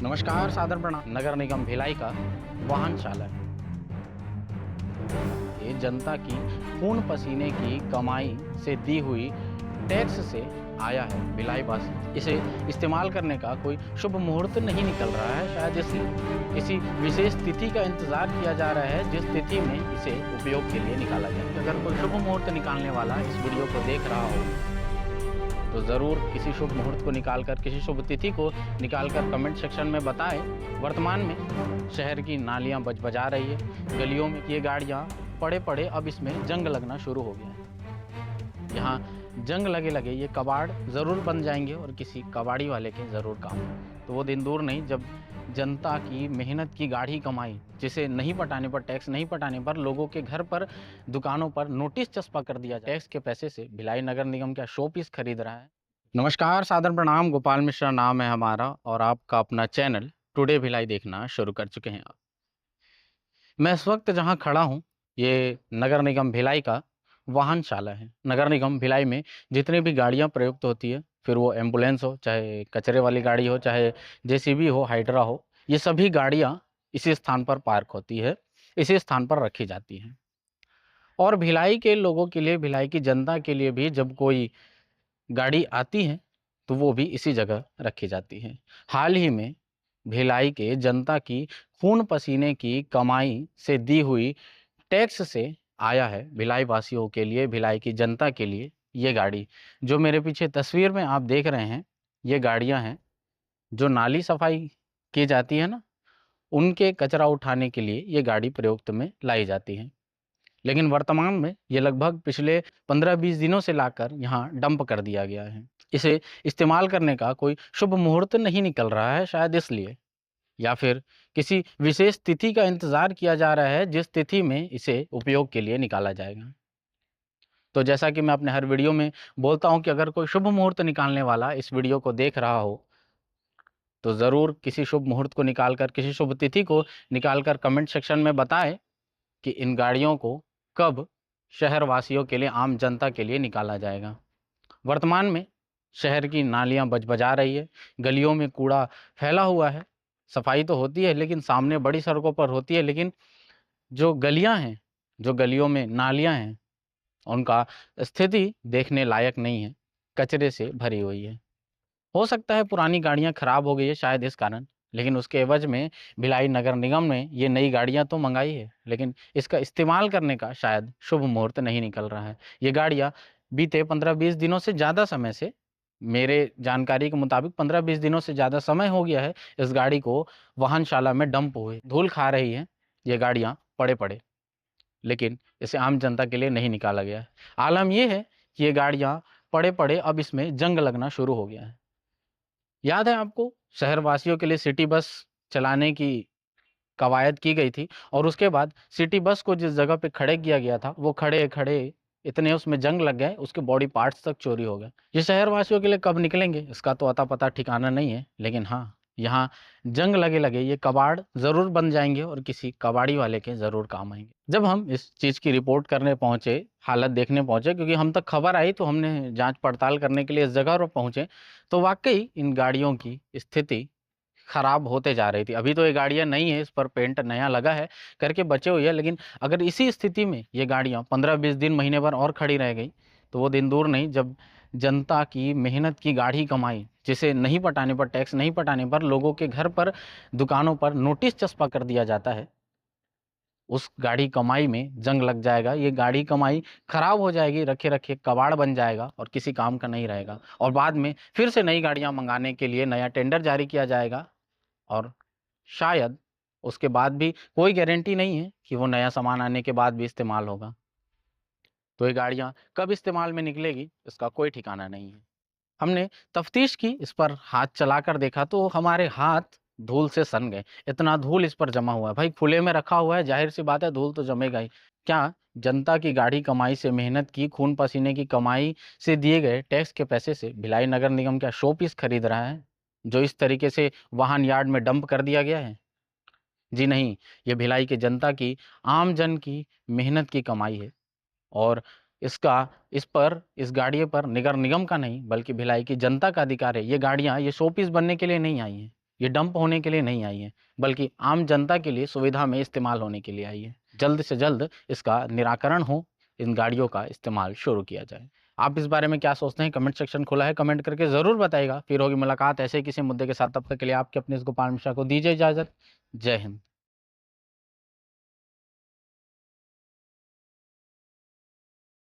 नमस्कार, सादर प्रणाम। नगर निगम भिलाई का वाहन चालक ये जनता की खून पसीने की कमाई से दी हुई टैक्स से आया है भिलाई वासी। इसे इस्तेमाल करने का कोई शुभ मुहूर्त नहीं निकल रहा है, शायद इसलिए किसी विशेष तिथि का इंतजार किया जा रहा है जिस तिथि में इसे उपयोग के लिए निकाला जाए। अगर कोई शुभ मुहूर्त निकालने वाला इस वीडियो को देख रहा हो तो ज़रूर किसी शुभ मुहूर्त को निकालकर, किसी शुभ तिथि को निकालकर कमेंट सेक्शन में बताएं। वर्तमान में शहर की नालियां बजबजा रही है, गलियों में ये गाड़ियां पड़े पड़े अब इसमें जंग लगना शुरू हो गया है। यहाँ जंग लगे लगे ये कबाड़ ज़रूर बन जाएंगे और किसी कबाड़ी वाले के ज़रूर काम। तो वो दिन दूर नहीं जब जनता की मेहनत की गाढ़ी कमाई, जिसे नहीं पटाने पर, टैक्स नहीं पटाने पर लोगों के घर पर, दुकानों पर नोटिस चस्पा कर दिया जाए। टैक्स के पैसे से भिलाई नगर निगम क्या शो पीस खरीद रहा है। नमस्कार, सादर प्रणाम। गोपाल मिश्रा नाम है हमारा और आपका अपना चैनल टुडे भिलाई देखना शुरू कर चुके हैं आप। मैं इस वक्त जहां खड़ा हूं ये नगर निगम भिलाई का वाहनशाला है। नगर निगम भिलाई में जितनी भी गाड़ियां प्रयुक्त होती है, फिर वो एम्बुलेंस हो, चाहे कचरे वाली गाड़ी हो, चाहे जेसीबी हो, हाइड्रा हो, ये सभी गाड़ियां इसी स्थान पर पार्क होती है, इसी स्थान पर रखी जाती हैं। और भिलाई के लोगों के लिए, भिलाई की जनता के लिए भी जब कोई गाड़ी आती है तो वो भी इसी जगह रखी जाती है। हाल ही में भिलाई के जनता की खून पसीने की कमाई से दी हुई टैक्स से आया है भिलाई वासियों के लिए, भिलाई की जनता के लिए ये गाड़ी। जो मेरे पीछे तस्वीर में आप देख रहे हैं, ये गाड़ियां हैं जो नाली सफाई की जाती है ना, उनके कचरा उठाने के लिए ये गाड़ी प्रयुक्त में लाई जाती है। लेकिन वर्तमान में ये लगभग पिछले 15-20 दिनों से लाकर यहाँ डंप कर दिया गया है। इसे इस्तेमाल करने का कोई शुभ मुहूर्त नहीं निकल रहा है, शायद इसलिए, या फिर किसी विशेष तिथि का इंतजार किया जा रहा है जिस तिथि में इसे उपयोग के लिए निकाला जाएगा। तो जैसा कि मैं अपने हर वीडियो में बोलता हूं कि अगर कोई शुभ मुहूर्त निकालने वाला इस वीडियो को देख रहा हो तो ज़रूर किसी शुभ मुहूर्त को निकालकर, किसी शुभ तिथि को निकालकर कमेंट सेक्शन में बताएं कि इन गाड़ियों को कब शहर वासियों के लिए, आम जनता के लिए निकाला जाएगा। वर्तमान में शहर की नालियां बजबजा रही है, गलियों में कूड़ा फैला हुआ है। सफाई तो होती है लेकिन सामने बड़ी सड़कों पर होती है, लेकिन जो गलियां हैं, जो गलियों में नालियां हैं, उनका स्थिति देखने लायक नहीं है, कचरे से भरी हुई है। हो सकता है पुरानी गाड़ियां खराब हो गई है शायद इस कारण, लेकिन उसके एवज में भिलाई नगर निगम ने ये नई गाड़ियां तो मंगाई है, लेकिन इसका इस्तेमाल करने का शायद शुभ मुहूर्त नहीं निकल रहा है। ये गाड़ियां बीते 15-20 दिनों से ज़्यादा समय से, मेरे जानकारी के मुताबिक 15-20 दिनों से ज़्यादा समय हो गया है इस गाड़ी को वाहनशाला में डंप हुए, धूल खा रही है ये गाड़ियां पड़े पड़े, लेकिन इसे आम जनता के लिए नहीं निकाला गया है। आलम यह है कि ये गाड़ियां पड़े पड़े अब इसमें जंग लगना शुरू हो गया है। याद है आपको, शहरवासियों के लिए सिटी बस चलाने की कवायद की गई थी और उसके बाद सिटी बस को जिस जगह पे खड़े किया गया था, वो खड़े खड़े इतने उसमें जंग लग गए, उसके बॉडी पार्ट्स तक चोरी हो गए। ये शहरवासियों के लिए कब निकलेंगे इसका तो अता पता ठिकाना नहीं है, लेकिन हाँ, यहाँ जंग लगे लगे ये कबाड़ जरूर बन जाएंगे और किसी कबाड़ी वाले के जरूर काम आएंगे। जब हम इस चीज की रिपोर्ट करने पहुंचे, हालत देखने पहुंचे, क्योंकि हम तक खबर आई तो हमने जांच पड़ताल करने के लिए इस जगह पर पहुंचे, तो वाकई इन गाड़ियों की स्थिति खराब होते जा रही थी। अभी तो ये गाड़ियाँ नई है, इस पर पेंट नया लगा है करके बचे हुई है, लेकिन अगर इसी स्थिति में ये गाड़ियाँ 15-20 दिन, महीने भर और खड़ी रह गई तो वो दिन दूर नहीं जब जनता की मेहनत की गाढ़ी कमाई, जिसे नहीं पटाने पर, टैक्स नहीं पटाने पर लोगों के घर पर, दुकानों पर नोटिस चस्पा कर दिया जाता है, उस गाढ़ी कमाई में जंग लग जाएगा। ये गाढ़ी कमाई खराब हो जाएगी, रखे रखे कबाड़ बन जाएगा और किसी काम का नहीं रहेगा। और बाद में फिर से नई गाड़ियां मंगाने के लिए नया टेंडर जारी किया जाएगा और शायद उसके बाद भी कोई गारंटी नहीं है कि वो नया सामान आने के बाद भी इस्तेमाल होगा। तो ये गाड़ियां कब इस्तेमाल में निकलेगी इसका कोई ठिकाना नहीं है। हमने तफ्तीश की, इस पर हाथ चलाकर देखा तो हमारे हाथ धूल से सन गए। इतना धूल इस पर जमा हुआ है। भाई खुले में रखा हुआ है, जाहिर सी बात है धूल तो जमेगा ही। क्या जनता की गाढ़ी कमाई से, मेहनत की, खून पसीने की कमाई से दिए गए टैक्स के पैसे से भिलाई नगर निगम क्या शो पीस खरीद रहा है जो इस तरीके से वाहन यार्ड में डंप कर दिया गया है? जी नहीं, ये भिलाई की जनता की, आम जन की मेहनत की कमाई है और इसका, इस पर, इस गाड़ियों पर नगर निगम का नहीं बल्कि भिलाई की जनता का अधिकार है। ये गाड़ियां ये शो पीस बनने के लिए नहीं आई हैं। ये डंप होने के लिए नहीं आई है, बल्कि आम जनता के लिए सुविधा में इस्तेमाल होने के लिए आई है। जल्द से जल्द इसका निराकरण हो, इन गाड़ियों का इस्तेमाल शुरू किया जाए। आप इस बारे में क्या सोचते हैं? कमेंट सेक्शन खुला है, कमेंट करके ज़रूर बताइएगा। फिर होगी मुलाकात ऐसे ही किसी मुद्दे के साथ, तब तक के लिए आपके अपने इस गोपाल मिश्रा को दीजिए इजाज़त। जय हिंद।